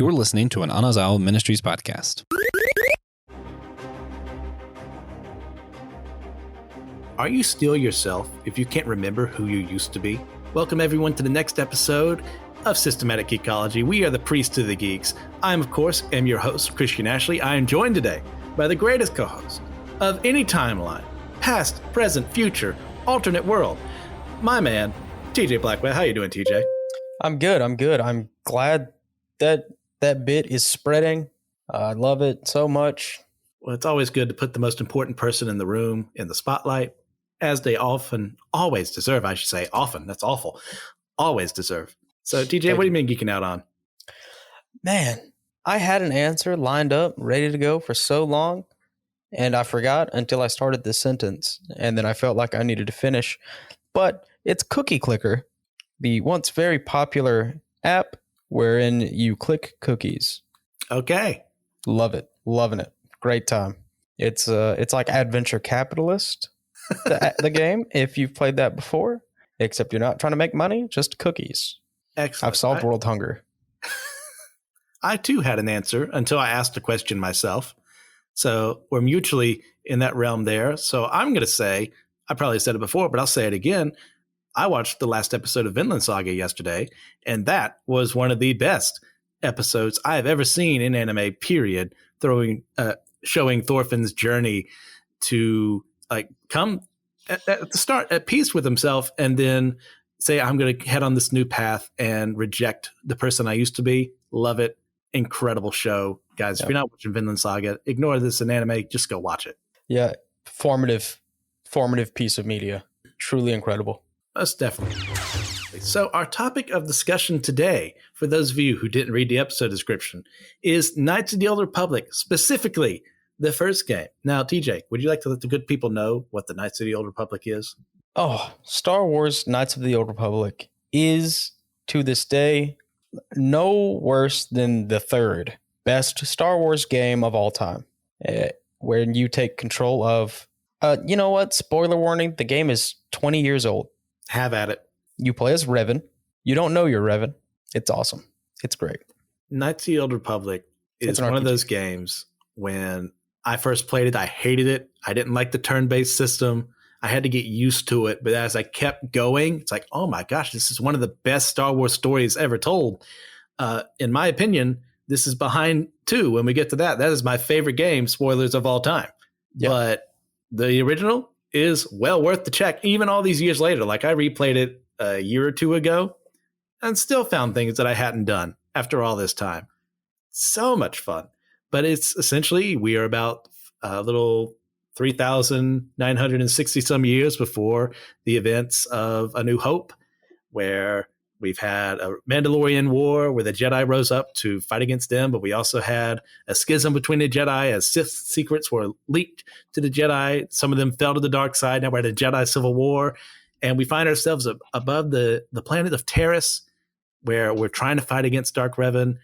You're listening to an Anazao Ministries podcast. Are you still yourself if you can't remember who you used to be? Welcome everyone to the next episode of Systematic Geekology. We are the priests of the geeks. I'm, of course, am your host, Christian Ashley. I am joined today by the greatest co-host of any timeline, past, present, future, alternate world, my man, TJ Blackwell. How you doing, TJ? I'm good. I'm glad that bit is spreading. I love it so much. Well, it's always good to put the most important person in the room in the spotlight, as they always deserve, I should say. Often, that's awful. Always deserve. So, TJ, what do you mean geeking out on? Man, I had an answer lined up, ready to go for so long, and I forgot until I started this sentence, and then I felt like I needed to finish. But it's Cookie Clicker, the once very popular app wherein you click cookies. Okay. Love it. Loving it. Great time. It's like Adventure Capitalist, the game, if you've played that before, except you're not trying to make money, just cookies. Excellent. I've solved world hunger. I too had an answer until I asked the question myself. So we're mutually in that realm there. So I'm going to say, I probably said it before, but I'll say it again. I watched the last episode of Vinland Saga yesterday, and that was one of the best episodes I have ever seen in anime, period, showing Thorfinn's journey to come at the start at peace with himself and then say, I'm going to head on this new path and reject the person I used to be. Love it. Incredible show. Guys, If you're not watching Vinland Saga, ignore this in anime. Just go watch it. Yeah. Formative piece of media. Truly incredible. Most definitely. So our topic of discussion today, for those of you who didn't read the episode description, is Knights of the Old Republic, specifically the first game. Now, TJ, would you like to let the good people know what the Knights of the Old Republic is? Oh, Star Wars Knights of the Old Republic is, to this day, no worse than the third best Star Wars game of all time, where you take control of, you know what? Spoiler warning, the game is 20 years old. Have at it. You play as Revan. You don't know you're Revan. It's awesome. It's great. Knights of the Old Republic is one of those games. When I first played it, I hated it. I didn't like the turn-based system. I had to get used to it. But as I kept going, it's like, oh my gosh, this is one of the best Star Wars stories ever told. In my opinion, this is behind 2. When we get to that, that is my favorite game, spoilers of all time. Yep. But the original is well worth the check, even all these years later. Like, I replayed it a year or 2 ago and still found things that I hadn't done after all this time. So much fun. But it's essentially, we are about a little 3,960 some years before the events of A New Hope, where we've had a Mandalorian war where the Jedi rose up to fight against them, but we also had a schism between the Jedi as Sith secrets were leaked to the Jedi. Some of them fell to the dark side. Now we're at a Jedi civil war, and we find ourselves above the planet of Terrace, where we're trying to fight against Dark Revan.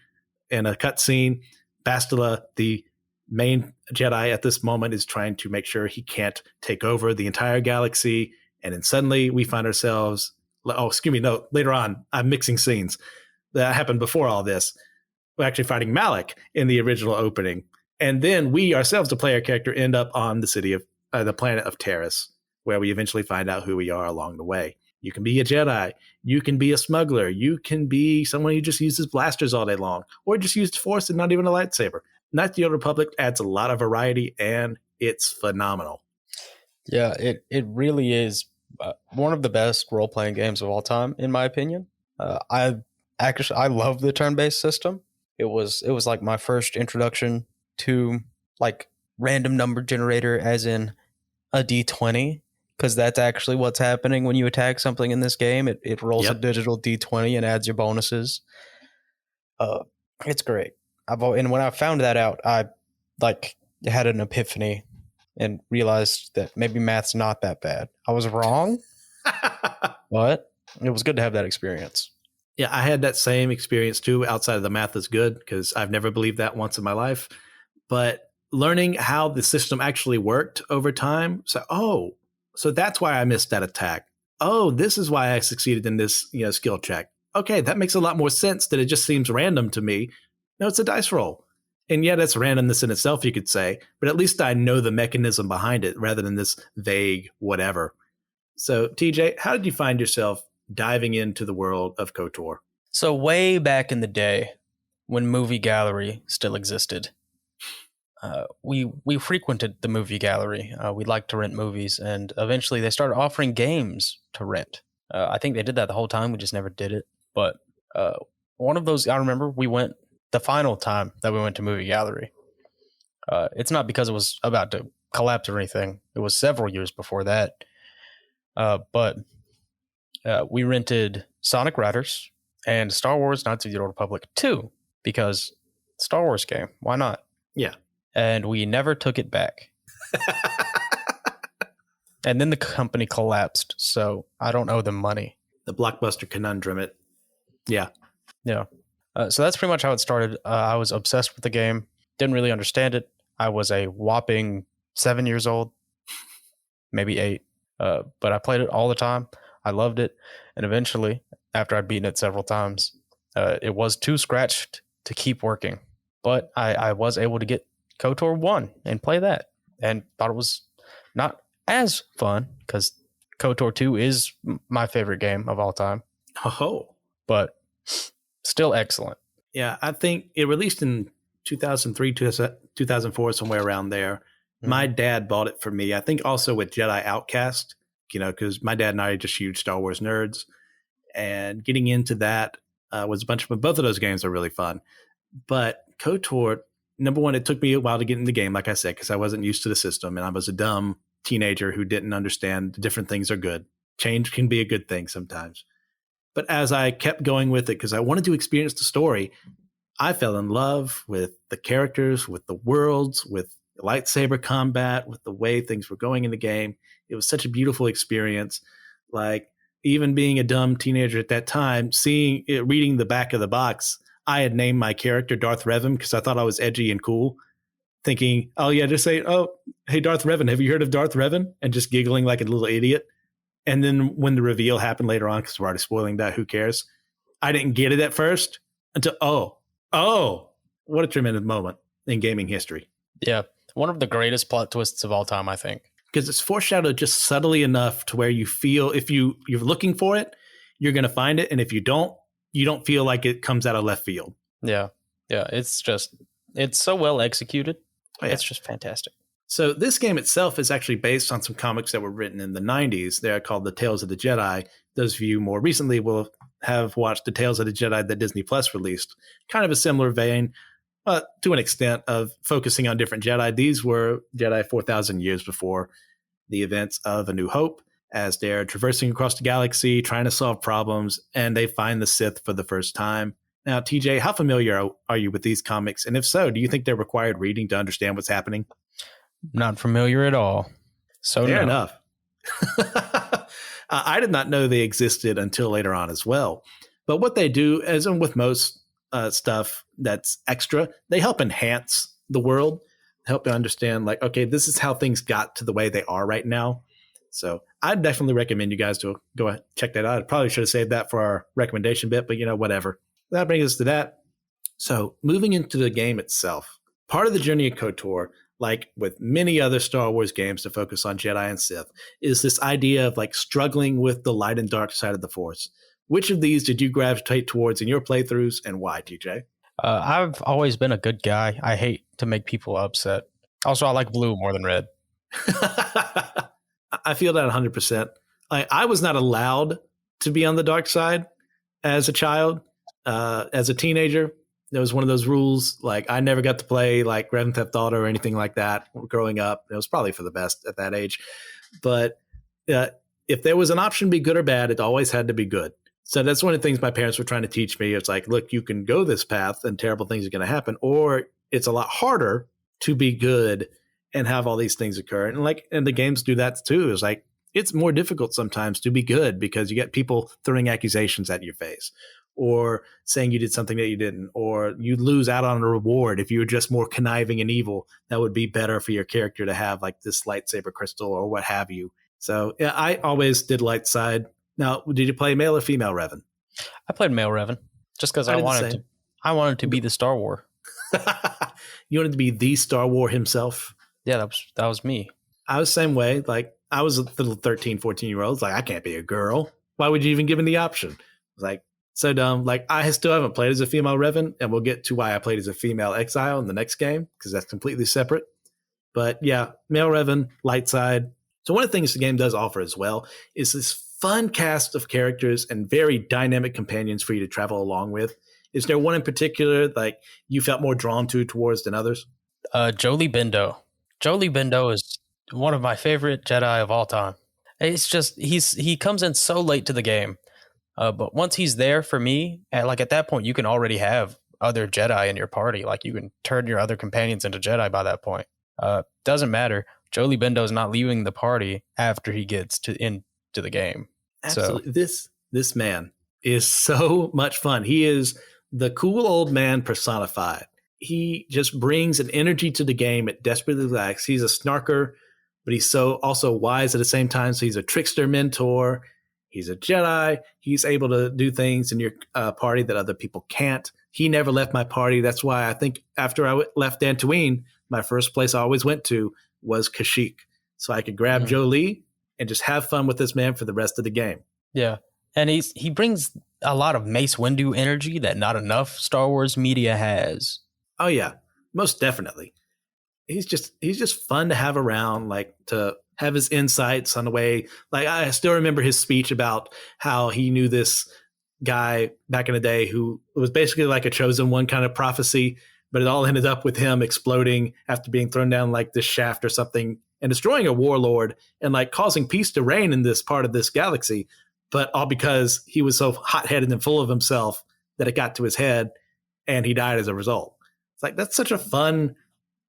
In a cutscene, Bastila, the main Jedi at this moment, is trying to make sure he can't take over the entire galaxy. And then suddenly we find ourselves, later on, I'm mixing scenes. That happened before all this. We're actually fighting Malak in the original opening. And then we ourselves, the player character, end up on the city of the planet of Terrace, where we eventually find out who we are along the way. You can be a Jedi. You can be a smuggler. You can be someone who just uses blasters all day long, or just use the Force and not even a lightsaber. Knights of the Old Republic adds a lot of variety, and it's phenomenal. Yeah, it really is one of the best role-playing games of all time, in my opinion. I love the turn-based system. It was like my first introduction to like random number generator, as in a D20, because that's actually what's happening when you attack something in this game. It rolls a digital D20 and adds your bonuses. It's great. And when I found that out, I had an epiphany and realized that maybe math's not that bad. I was wrong, but it was good to have that experience. Yeah, I had that same experience too, outside of the math is good, because I've never believed that once in my life. But learning how the system actually worked over time. So that's why I missed that attack. Oh, this is why I succeeded in this, skill check. Okay, that makes a lot more sense than it just seems random to me. No, it's a dice roll. And yeah, that's randomness in itself, you could say, but at least I know the mechanism behind it rather than this vague whatever. So, TJ, how did you find yourself diving into the world of KOTOR? So way back in the day, when Movie Gallery still existed, we frequented the movie gallery. We liked to rent movies, and eventually they started offering games to rent. I think they did that the whole time. We just never did it. But one of those, I remember we went the final time that we went to movie gallery. It's not because it was about to collapse or anything. It was several years before that. But we rented Sonic Riders and Star Wars Knights of the Old Republic 2 because Star Wars game. Why not? Yeah. And we never took it back. And then the company collapsed, so I don't owe them money. The Blockbuster conundrum. Yeah. So that's pretty much how it started. I was obsessed with the game. Didn't really understand it. I was a whopping 7 years old, maybe 8. But I played it all the time. I loved it. And eventually, after I'd beaten it several times, it was too scratched to keep working. But I was able to get KOTOR 1 and play that. And thought it was not as fun because KOTOR 2 is my favorite game of all time. Oh. But still excellent. Yeah, I think it released in 2003, 2004, somewhere around there. Mm-hmm. My dad bought it for me. I think also with Jedi Outcast, because my dad and I are just huge Star Wars nerds. And getting into that was a bunch of both of those games are really fun. But KOTOR, number one, it took me a while to get in the game, like I said, because I wasn't used to the system. And I was a dumb teenager who didn't understand different things are good. Change can be a good thing sometimes. But as I kept going with it, because I wanted to experience the story, I fell in love with the characters, with the worlds, with the lightsaber combat, with the way things were going in the game. It was such a beautiful experience. Like, even being a dumb teenager at that time, seeing it, reading the back of the box, I had named my character Darth Revan because I thought I was edgy and cool, thinking, oh yeah, just say, oh, hey, Darth Revan, have you heard of Darth Revan? And just giggling like a little idiot. And then when the reveal happened later on, because we're already spoiling that, who cares? I didn't get it at first until, oh, what a tremendous moment in gaming history. Yeah, one of the greatest plot twists of all time, I think. Because it's foreshadowed just subtly enough to where you feel if you're looking for it, you're going to find it. And if you don't feel like it comes out of left field. Yeah. It's so well executed. Oh, yeah. It's just fantastic. So this game itself is actually based on some comics that were written in the 90s. They're called The Tales of the Jedi. Those of you more recently will have watched The Tales of the Jedi that Disney Plus released. Kind of a similar vein, to an extent, of focusing on different Jedi. These were Jedi 4,000 years before the events of A New Hope, as they're traversing across the galaxy, trying to solve problems, and they find the Sith for the first time. Now, TJ, how familiar are you with these comics? And if so, do you think they're required reading to understand what's happening? Not familiar at all. So fair enough. I did not know they existed until later on as well. But what they do, as in with most stuff that's extra, they help enhance the world, help you understand, like, okay, this is how things got to the way they are right now. So I'd definitely recommend you guys to go ahead, check that out. I probably should have saved that for our recommendation bit, but whatever. That brings us to that. So moving into the game itself, part of the journey of KOTOR, like with many other Star Wars games to focus on Jedi and Sith, is this idea of like struggling with the light and dark side of the Force. Which of these did you gravitate towards in your playthroughs, and why, TJ? I've always been a good guy. I hate to make people upset. Also, I like blue more than red. I feel that 100%. I was not allowed to be on the dark side as a child. As a teenager, there was one of those rules. Like, I never got to play like Grand Theft Auto or anything like that growing up. It was probably for the best at that age. But if there was an option to be good or bad, it always had to be good. So that's one of the things my parents were trying to teach me. It's like, look, you can go this path and terrible things are going to happen, or it's a lot harder to be good and have all these things occur. And the games do that too. It's like, it's more difficult sometimes to be good because you get people throwing accusations at your face, or saying you did something that you didn't, or you lose out on a reward. If you were just more conniving and evil, that would be better for your character to have like this lightsaber crystal or what have you. So yeah, I always did light side. Now, did you play male or female Revan? I played male Revan just because I wanted to be the Star Wars. You wanted to be the Star Wars himself. Yeah, that was me. I was the same way. Like, I was a little 13, 14-year-old. Like, I can't be a girl. Why would you even give me the option? Like, so dumb. Like, I still haven't played as a female Revan, and we'll get to why I played as a female Exile in the next game, because that's completely separate. But yeah, male Revan, light side. So one of the things the game does offer as well is this fun cast of characters and very dynamic companions for you to travel along with. Is there one in particular like you felt more drawn to towards than others? Jolie Bindo. Jolie Bindo is one of my favorite Jedi of all time. It's just he comes in so late to the game, but once he's there for me, at that point, you can already have other Jedi in your party. Like you can turn your other companions into Jedi by that point. Doesn't matter. Jolie Bindo is not leaving the party after he gets into the game. Absolutely, so, this man is so much fun. He is the cool old man personified. He just brings an energy to the game it desperately lacks. He's a snarker, but he's so also wise at the same time. So he's a trickster mentor. He's a Jedi. He's able to do things in your party that other people can't. He never left my party. That's why I think after I left Dantooine, my first place I always went to was Kashyyyk. So I could grab Jolie and just have fun with this man for the rest of the game. Yeah. And he brings a lot of Mace Windu energy that not enough Star Wars media has. Oh yeah, most definitely. He's just fun to have around, like to have his insights on the way. Like I still remember his speech about how he knew this guy back in the day who was basically like a chosen one kind of prophecy, but it all ended up with him exploding after being thrown down like this shaft or something and destroying a warlord and like causing peace to reign in this part of this galaxy. But all because he was so hot-headed and full of himself that it got to his head and he died as a result. It's like, that's such a fun,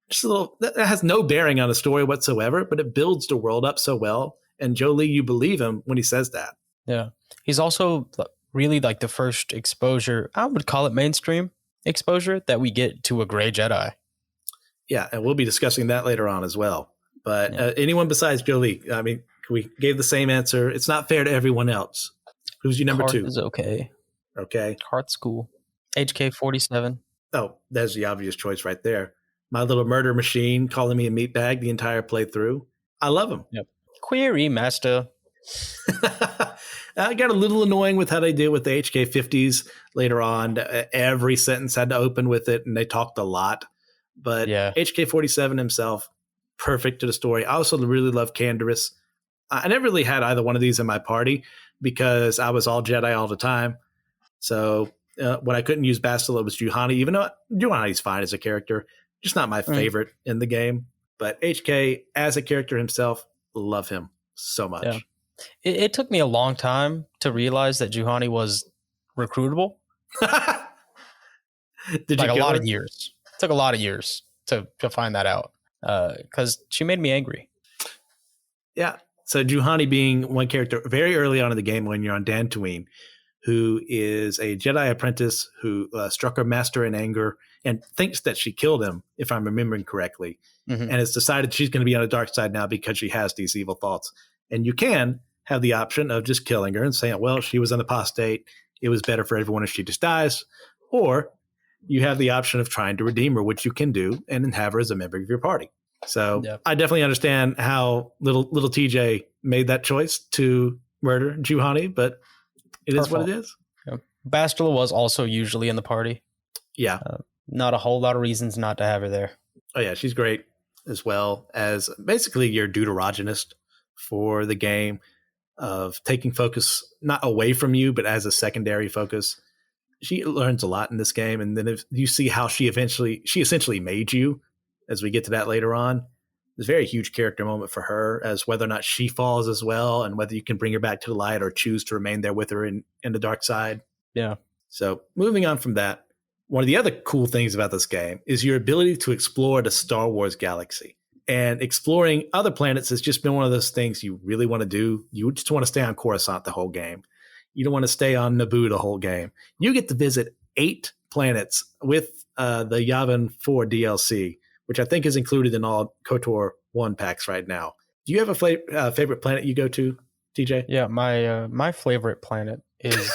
just a little, that has no bearing on the story whatsoever, but it builds the world up so well. And Jolie, you believe him when he says that. Yeah. He's also really like the first exposure, I would call it mainstream exposure, that we get to a gray Jedi. Yeah. And we'll be discussing that later on as well. But anyone besides Jolie, I mean, we gave the same answer. It's not fair to everyone else. Who's your number Karth two? Is okay. Okay. Karth's cool. HK-47. Oh, there's the obvious choice right there. My little murder machine calling me a meatbag the entire playthrough. I love him. Yep. Query master. I got a little annoying with how they did with the HK50s later on. Every sentence had to open with it, and they talked a lot. But yeah. HK-47 himself, perfect to the story. I also really love Canderous. I never really had either one of these in my party because I was all Jedi all the time. So when I couldn't use Bastila, it was Juhani, even though Juhani's fine as a character, just not my favorite in the game. But HK, as a character himself, love him so much. Yeah. It took me a long time to realize that Juhani was recruitable. Did like you a lot her? Of years. It took a lot of years to find that out because she made me angry. Yeah. So Juhani being one character very early on in the game when you're on Dantooine, who is a Jedi apprentice who struck her master in anger and thinks that she killed him, if I'm remembering correctly, and has decided she's going to be on the dark side now because she has these evil thoughts. And you can have the option of just killing her and saying, well, she was an apostate. It was better for everyone if she just dies. Or you have the option of trying to redeem her, which you can do, and then have her as a member of your party. So I definitely understand how little TJ made that choice to murder Juhani, but it is what it is. Yeah. Bastila was also usually in the party. Yeah. Not a whole lot of reasons not to have her there. Oh, yeah. She's great as well as basically your deuterogenist for the game of taking focus not away from you, but as a secondary focus. She learns a lot in this game. And then if you see how she essentially made you, as we get to that later on, it's a very huge character moment for her as whether or not she falls as well and whether you can bring her back to the light or choose to remain there with her in the dark side. Yeah. So moving on from that, one of the other cool things about this game is your ability to explore the Star Wars galaxy. And exploring other planets has just been one of those things you really want to do. You just want to stay on Coruscant the whole game. You don't want to stay on Naboo the whole game. You get to visit 8 planets with the Yavin 4 DLC, which I think is included in all KOTOR 1 packs right now. Do you have a favorite planet you go to, TJ? Yeah, my favorite planet is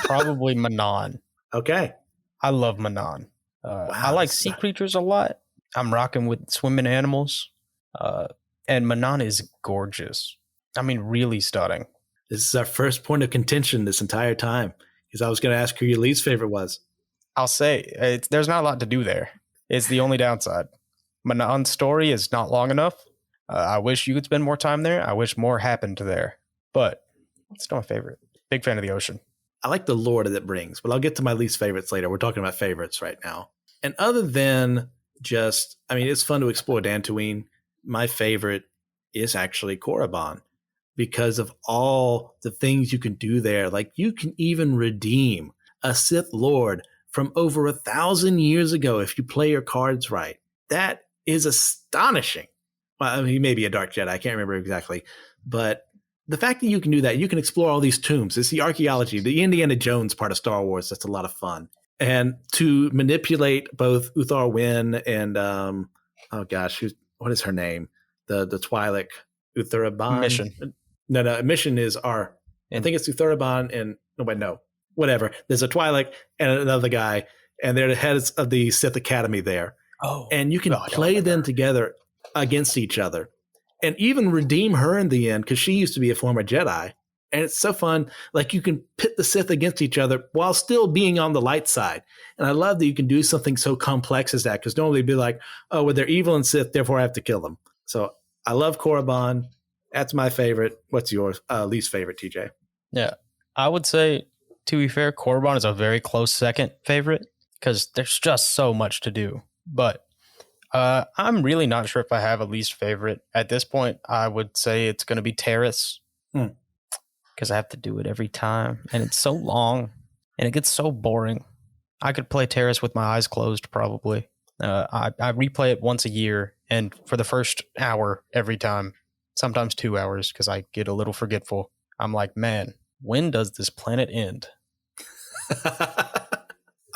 probably Manon. Okay. I love Manon. I Wow. like sea creatures a lot. I'm rocking with swimming animals. And Manon is gorgeous. I mean, really stunning. This is our first point of contention this entire time, because I was going to ask who your least favorite was. I'll say there's not a lot to do there. It's the only downside. Manon's story is not long enough. I wish you could spend more time there. I wish more happened there. But it's not my favorite. Big fan of the ocean. I like the lore that it brings, but I'll get to my least favorites later. We're talking about favorites right now. And other than just, I mean, it's fun to explore Dantooine. My favorite is actually Korriban because of all the things you can do there. Like you can even redeem a Sith Lord from over 1,000 years ago if you play your cards right. That is astonishing. Well, I mean, he may be a Dark Jedi. I can't remember exactly. But the fact that you can do that, you can explore all these tombs. It's the archaeology, the Indiana Jones part of Star Wars. That's a lot of fun. And to manipulate both Uthar Wynn and, oh gosh, what is her name? The Twi'lek, Utharaban? Mission. No, Mission is our, I think it's Utharaban and, no, whatever. There's a Twi'lek and another guy, and they're the heads of the Sith Academy there. Oh. And you can play them together against each other and even redeem her in the end because she used to be a former Jedi. And it's so fun. Like you can pit the Sith against each other while still being on the light side. And I love that you can do something so complex as that because normally it'd be like, oh, well, they're evil and Sith, therefore I have to kill them. So I love Korriban. That's my favorite. What's your least favorite, TJ? Yeah, I would say, to be fair, Korriban is a very close second favorite because there's just so much to do. But I'm really not sure if I have a least favorite. At this point, I would say it's going to be Terrace because I have to do it every time. And it's so long and it gets so boring. I could play Terrace with my eyes closed probably. I replay it once a year and for the first hour every time, sometimes 2 hours because I get a little forgetful. I'm like, man, when does this planet end?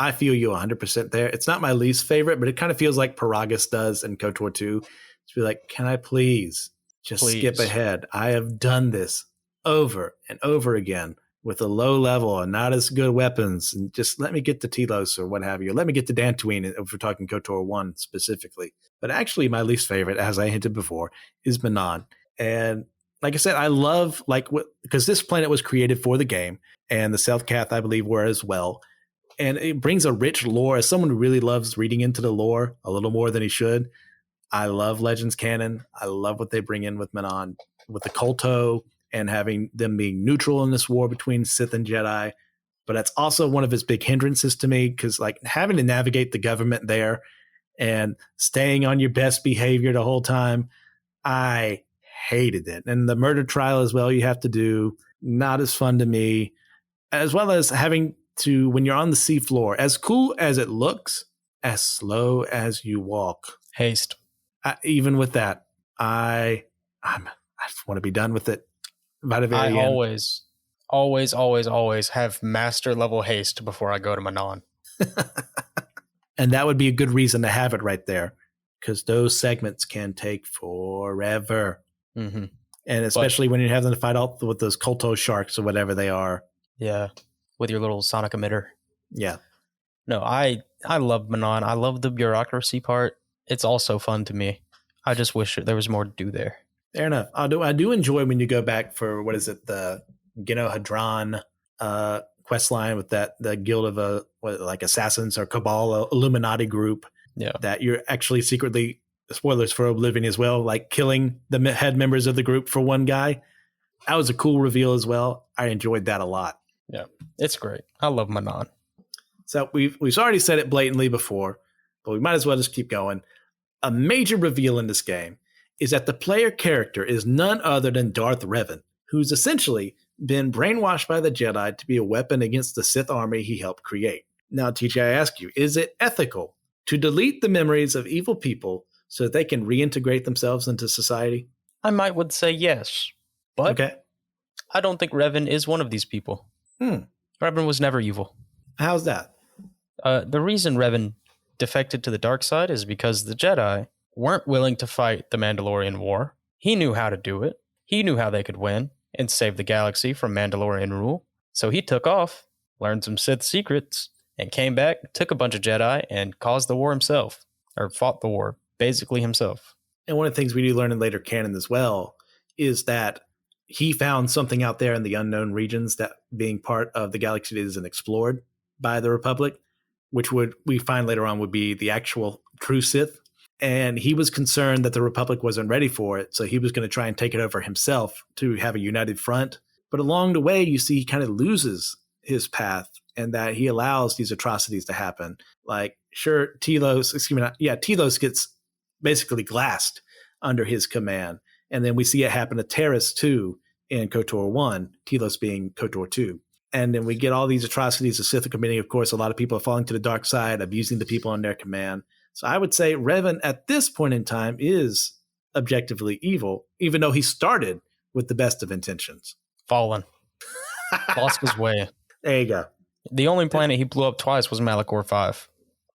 I feel you 100% there. It's not my least favorite, but it kind of feels like Paragus does in KOTOR 2. To be like, can I please skip ahead? I have done this over and over again with a low level and not as good weapons. And just let me get to Telos or what have you. Let me get to Dantooine if we're talking KOTOR 1 specifically. But actually, my least favorite, as I hinted before, is Manon. And like I said, I love, because this planet was created for the game, and the South Cath, I believe, were as well. And it brings a rich lore. As someone who really loves reading into the lore a little more than he should, I love Legends canon. I love what they bring in with Manon, with the Kolto, and having them being neutral in this war between Sith and Jedi. But that's also one of his big hindrances to me, because like having to navigate the government there and staying on your best behavior the whole time, I hated it. And the murder trial as well you have to do, not as fun to me, as well as having to, when you're on the sea floor, as cool as it looks, as slow as you walk. Haste. Even with that, I just want to be done with it by the very end. always have master level haste before I go to Manon. And that would be a good reason to have it right there, because those segments can take forever. Mm-hmm. And especially when you're having to fight out with those Kolto sharks or whatever they are. Yeah, with your little sonic emitter. Yeah. No, I love Manon. I love the bureaucracy part. It's also fun to me. I just wish there was more to do there. Fair enough. I do enjoy when you go back for, what is it, the Geno Hadron quest line with the guild of like assassins or cabal Illuminati group. Yeah, that you're actually secretly, spoilers for Oblivion as well, like killing the head members of the group for one guy. That was a cool reveal as well. I enjoyed that a lot. Yeah, it's great. I love Manon. So we've already said it blatantly before, but we might as well just keep going. A major reveal in this game is that the player character is none other than Darth Revan, who's essentially been brainwashed by the Jedi to be a weapon against the Sith army he helped create. Now, TJ, I ask you, is it ethical to delete the memories of evil people so that they can reintegrate themselves into society? I would say yes, but okay. I don't think Revan is one of these people. Revan was never evil. How's that? The reason Revan defected to the dark side is because the Jedi weren't willing to fight the Mandalorian War. He knew how to do it. He knew how they could win and save the galaxy from Mandalorian rule. So he took off, learned some Sith secrets, and came back, took a bunch of Jedi, and caused the war himself, or fought the war, basically himself. And one of the things we do learn in later canon as well is that he found something out there in the unknown regions that being part of the galaxy that isn't explored by the Republic, which we find later on would be the actual true Sith. And he was concerned that the Republic wasn't ready for it. So he was going to try and take it over himself to have a united front. But along the way, you see he kind of loses his path and that he allows these atrocities to happen. Like, sure, Telos gets basically glassed under his command. And then we see it happen to Terrace too in KOTOR 1, Telos being KOTOR 2. And then we get all these atrocities the Sith are committing. Of course, a lot of people are falling to the dark side, abusing the people on their command. So I would say Revan at this point in time is objectively evil, even though he started with the best of intentions. Fallen. Lost his way. There you go. The only planet he blew up twice was Malachor 5.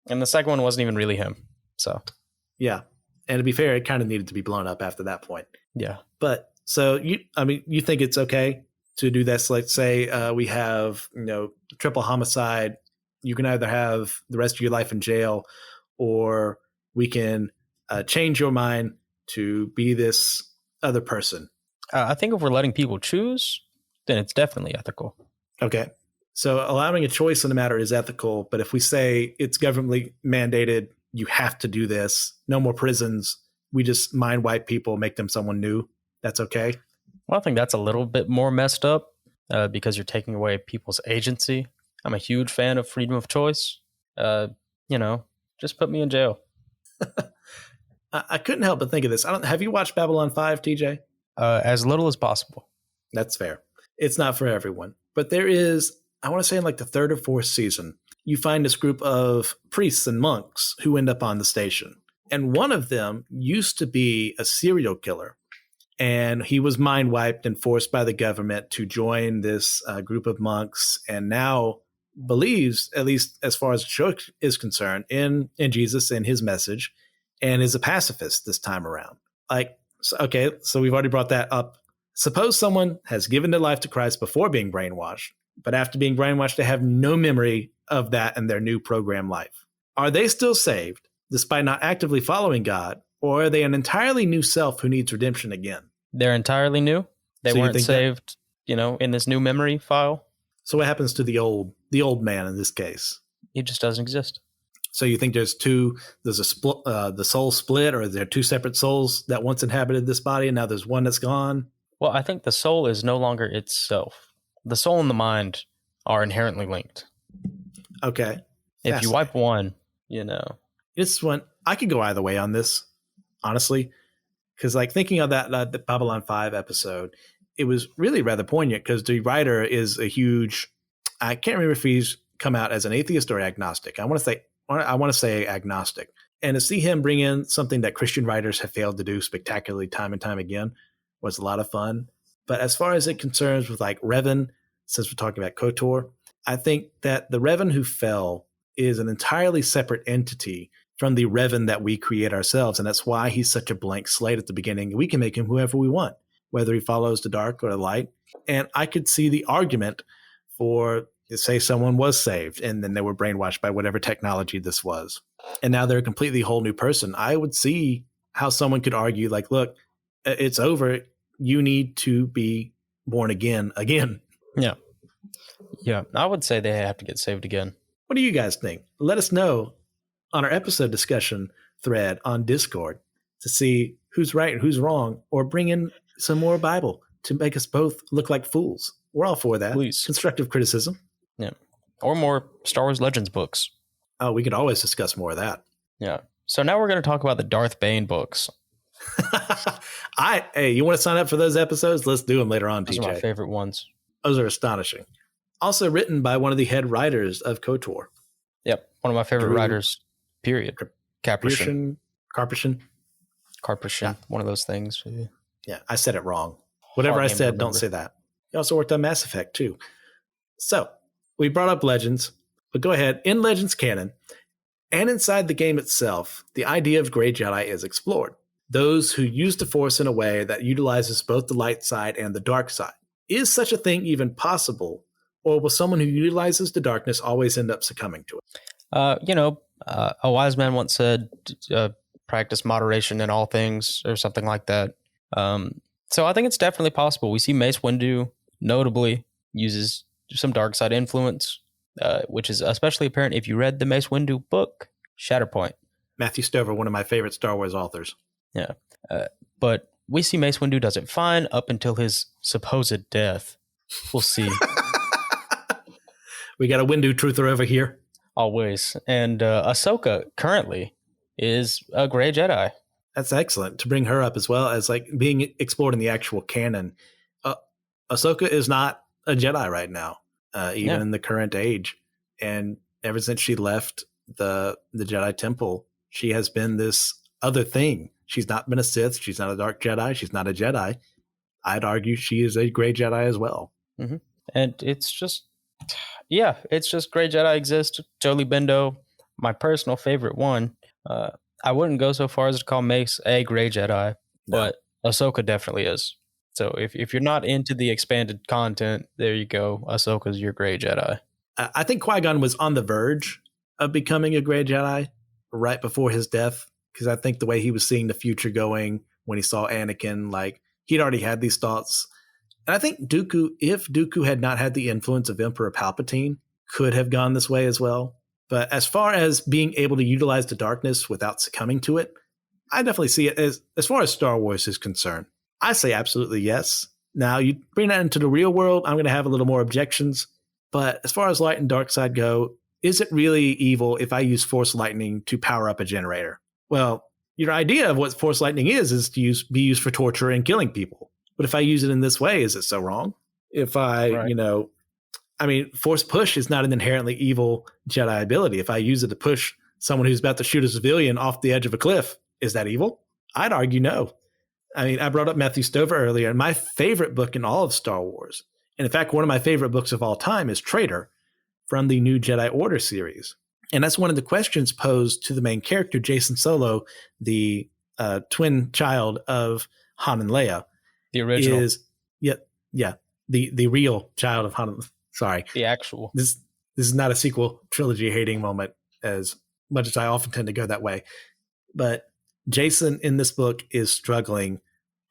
And the second one wasn't even really him. So, yeah. And to be fair, it kind of needed to be blown up after that point. Yeah. But so you think it's okay to do this? Like, say we have, triple homicide. You can either have the rest of your life in jail, or we can change your mind to be this other person. I think if we're letting people choose, then it's definitely ethical. Okay. So allowing a choice in the matter is ethical. But if we say it's governmentally mandated, you have to do this, no more prisons, we just mind wipe people, make them someone new, that's okay? Well, I think that's a little bit more messed up because you're taking away people's agency. I'm a huge fan of freedom of choice. Just put me in jail. I couldn't help but think of this. Have you watched Babylon 5, TJ? As little as possible. That's fair. It's not for everyone. But there is, I want to say in like the third or fourth season, you find this group of priests and monks who end up on the station. And one of them used to be a serial killer. And he was mind wiped and forced by the government to join this group of monks, and now believes, at least as far as the show is concerned, in Jesus and his message, and is a pacifist this time around. So we've already brought that up. Suppose someone has given their life to Christ before being brainwashed, but after being brainwashed, they have no memory of that in their new program life. Are they still saved despite not actively following God, or are they an entirely new self who needs redemption again? They're entirely new. They weren't saved, in this new memory file. So what happens to the old man in this case? He just doesn't exist. So you think there's a split, the soul split, or are there two separate souls that once inhabited this body and now there's one that's gone? Well, I think the soul is no longer itself. The soul and the mind are inherently linked. Okay. If you wipe one, This one, I could go either way on this, honestly. Because thinking of that the Babylon 5 episode, it was really rather poignant because the writer is a huge, I can't remember if he's come out as an atheist or agnostic. I want to say agnostic. And to see him bring in something that Christian writers have failed to do spectacularly time and time again was a lot of fun. But as far as it concerns with Revan, since we're talking about KOTOR, I think that the Revan who fell is an entirely separate entity from the Revan that we create ourselves. And that's why he's such a blank slate at the beginning. We can make him whoever we want, whether he follows the dark or the light. And I could see the argument for, say, someone was saved and then they were brainwashed by whatever technology this was, and now they're a completely whole new person. I would see how someone could argue, look, it's over. You need to be born again. Yeah. Yeah. I would say they have to get saved again. What do you guys think? Let us know on our episode discussion thread on Discord to see who's right and who's wrong, or bring in some more Bible to make us both look like fools. We're all for that. Please. Constructive criticism. Yeah. Or more Star Wars Legends books. Oh, we could always discuss more of that. Yeah. So now we're going to talk about the Darth Bane books. Hey, you want to sign up for those episodes? Let's do them later on, Those TJ. are my favorite ones. Those are astonishing. Also written by one of the head writers of KOTOR. Yep. One of my favorite writers, period. Caprician. Carprishan. Yeah. One of those things. Yeah, I said it wrong. Whatever I said, don't say that. He also worked on Mass Effect, too. So, we brought up Legends, but go ahead. In Legends canon, and inside the game itself, the idea of Grey Jedi is explored. Those who use the Force in a way that utilizes both the light side and the dark side. Is such a thing even possible Or will someone who utilizes the darkness always end up succumbing to it? A wise man once said, practice moderation in all things, or something like that. So I think it's definitely possible. We see Mace Windu notably uses some dark side influence, which is especially apparent if you read the Mace Windu book, Shatterpoint. Matthew Stover, one of my favorite Star Wars authors. Yeah. But we see Mace Windu does it fine up until his supposed death. We'll see. We got a Windu truther over here. Always. And Ahsoka currently is a gray Jedi. That's excellent to bring her up as well as like being explored in the actual canon. Ahsoka is not a Jedi right now, even in the current age. And ever since she left the Jedi Temple, she has been this other thing. She's not been a Sith. She's not a Dark Jedi. She's not a Jedi. I'd argue she is a gray Jedi as well. Mm-hmm. And it's just, gray Jedi exist. Jolie Bendo, my personal favorite one. I wouldn't go so far as to call Mace a gray Jedi, but Ahsoka definitely is. So if you're not into the expanded content, there you go. Ahsoka's your gray Jedi. I think Qui-Gon was on the verge of becoming a gray Jedi right before his death, because I think the way he was seeing the future going when he saw Anakin, like he'd already had these thoughts. And I think Dooku, if Dooku had not had the influence of Emperor Palpatine, could have gone this way as well. But as far as being able to utilize the darkness without succumbing to it, I definitely see it as far as Star Wars is concerned. I say absolutely yes. Now, you bring that into the real world, I'm going to have a little more objections. But as far as light and dark side go, is it really evil if I use Force Lightning to power up a generator? Well, your idea of what Force Lightning is to be used for torture and killing people. But if I use it in this way, is it so wrong? If Force push is not an inherently evil Jedi ability. If I use it to push someone who's about to shoot a civilian off the edge of a cliff, is that evil? I'd argue no. I mean, I brought up Matthew Stover earlier, and my favorite book in all of Star Wars, and in fact, one of my favorite books of all time is Traitor from the New Jedi Order series. And that's one of the questions posed to the main character, Jacen Solo, the twin child of Han and Leia. The original. The real child of Han. Sorry. The actual. This is not a sequel trilogy hating moment, as much as I often tend to go that way. But Jacen in this book is struggling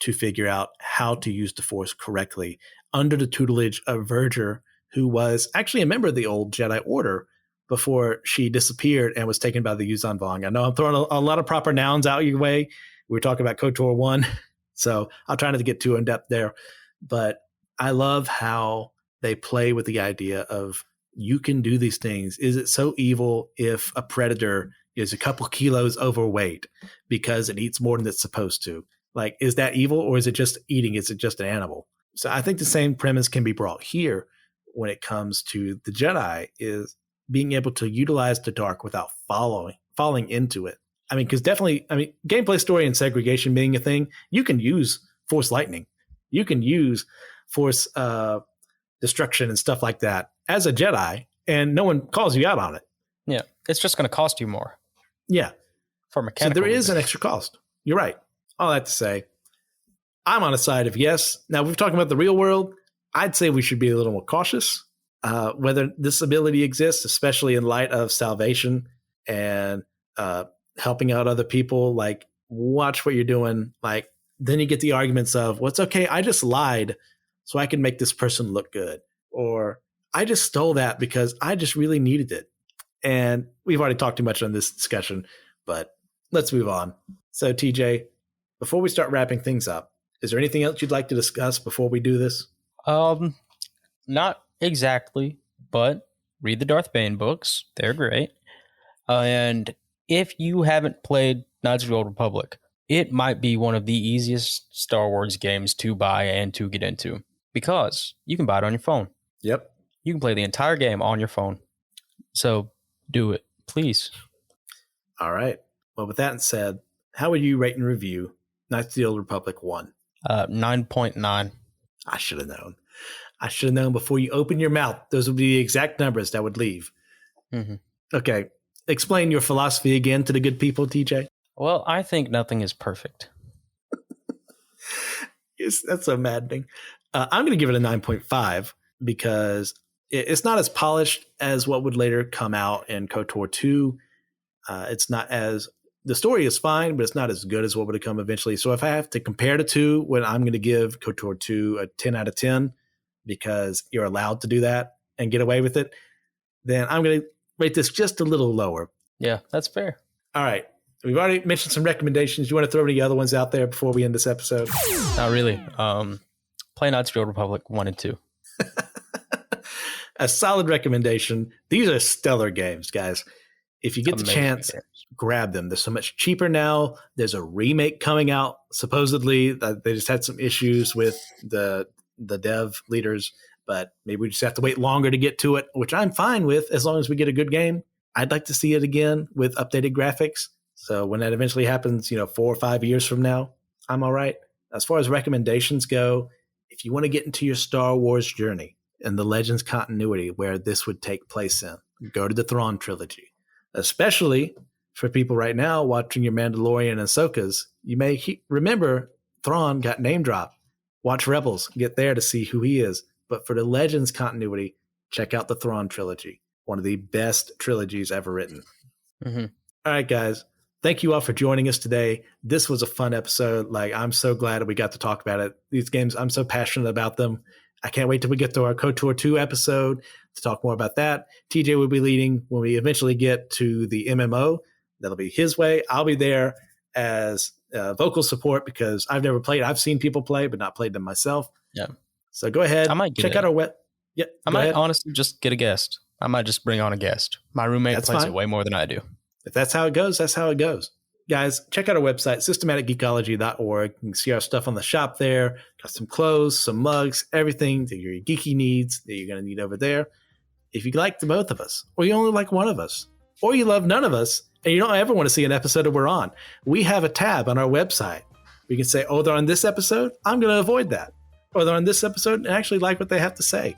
to figure out how to use the Force correctly under the tutelage of Verger, who was actually a member of the old Jedi Order before she disappeared and was taken by the Yuuzhan Vong. I know I'm throwing a lot of proper nouns out your way. We were talking about KOTOR 1, so I'll try not to get too in-depth there. But I love how they play with the idea of you can do these things. Is it so evil if a predator is a couple kilos overweight because it eats more than it's supposed to? Like, is that evil, or is it just eating? Is it just an animal? So I think the same premise can be brought here when it comes to the Jedi, is being able to utilize the dark without falling into it. I mean, because definitely, gameplay, story, and segregation being a thing, you can use Force Lightning. You can use Force destruction and stuff like that as a Jedi, and no one calls you out on it. Yeah, it's just going to cost you more. Yeah. For mechanical So there is reasons. an extra cost. You're right. All that to say, I'm on a side of yes. Now, we're talking about the real world. I'd say we should be a little more cautious whether this ability exists, especially in light of salvation and helping out other people. Like, watch what you're doing. Like, then you get the arguments of, well, it's okay, I just lied so I can make this person look good. Or I just stole that because I just really needed it. And we've already talked too much on this discussion, but let's move on. So, TJ, before we start wrapping things up, is there anything else you'd like to discuss before we do this? Not exactly, but read the Darth Bane books. They're great. And if you haven't played Knights of the Old Republic, it might be one of the easiest Star Wars games to buy and to get into, because you can buy it on your phone. Yep. You can play the entire game on your phone. So do it, please. All right. Well, with that said, how would you rate and review Knights of the Old Republic 1? 9.9. I should have known. I should have known before you open your mouth. Those would be the exact numbers that would leave. Mm-hmm. Okay. Explain your philosophy again to the good people, TJ. Well, I think nothing is perfect. Yes, that's so maddening. I'm going to give it a 9.5 because It's not as polished as what would later come out in KOTOR 2. It's not as the story is fine, but it's not as good as what would have come eventually. So if I have to compare the two, when I'm going to give KOTOR 2 a 10 out of 10 because you're allowed to do that and get away with it, then I'm going to rate this just a little lower. Yeah, that's fair. All right. We've already mentioned some recommendations. You want to throw any other ones out there before we end this episode? Not really. Play Knights of the Old Republic 1 and 2. A solid recommendation. These are stellar games, guys. If you get the chance, grab them. They're so much cheaper now. There's a remake coming out. Supposedly, they just had some issues with the dev leaders, but maybe we just have to wait longer to get to it, which I'm fine with as long as we get a good game. I'd like to see it again with updated graphics. So when that eventually happens, 4 or 5 years from now, I'm all right. As far as recommendations go, if you want to get into your Star Wars journey and the Legends continuity where this would take place in, go to the Thrawn trilogy. Especially for people right now watching your Mandalorian and Ahsoka's, you may remember Thrawn got name dropped. Watch Rebels, get there to see who he is. But for the Legends continuity, check out the Thrawn trilogy. One of the best trilogies ever written. Mm-hmm. All right, guys. Thank you all for joining us today. This was a fun episode. I'm so glad that we got to talk about it. These games, I'm so passionate about them. I can't wait till we get to our KOTOR 2 episode to talk more about that. TJ will be leading when we eventually get to the MMO. That'll be his way. I'll be there as vocal support because I've never played. I've seen people play, but not played them myself. Yeah. So go ahead. I might check out our web. Yeah. I might honestly just get a guest. I might just bring on a guest. My roommate plays it way more than I do. If that's how it goes, that's how it goes. Guys, check out our website, systematicgeekology.org. You can see our stuff on the shop there. Got some clothes, some mugs, everything that your geeky needs that you're going to need over there. If you like the both of us, or you only like one of us, or you love none of us, and you don't ever want to see an episode that we're on, we have a tab on our website. We can say, they're on this episode. I'm going to avoid that. Or they're on this episode and actually like what they have to say.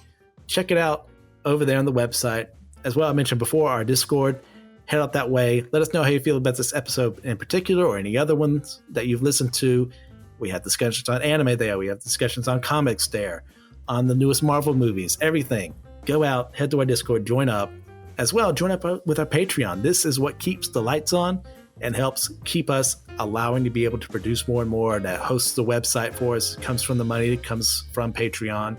Check it out over there on the website. As well, I mentioned before, our Discord. Head out that way. Let us know how you feel about this episode in particular or any other ones that you've listened to. We have discussions on anime there. We have discussions on comics there, on the newest Marvel movies, everything. Go out, head to our Discord, join up. As well, join up with our Patreon. This is what keeps the lights on and helps keep us allowing to be able to produce more and more. That hosts the website for us. It comes from the money that comes from Patreon.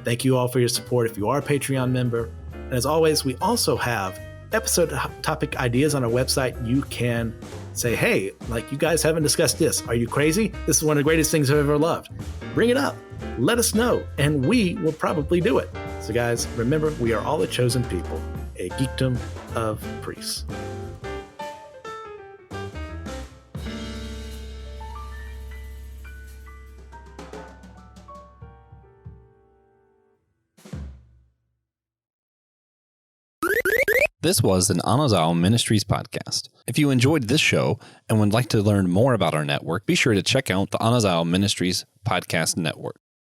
Thank you all for your support if you are a Patreon member. And as always, we also have episode topic ideas on our website. You can say, hey, you guys haven't discussed this. Are you crazy? This is one of the greatest things I've ever loved. Bring it up. Let us know, and we will probably do it. So guys, remember, we are all the chosen people, a geekdom of priests. This was an Anazao Ministries podcast. If you enjoyed this show and would like to learn more about our network, be sure to check out the Anazao Ministries podcast network.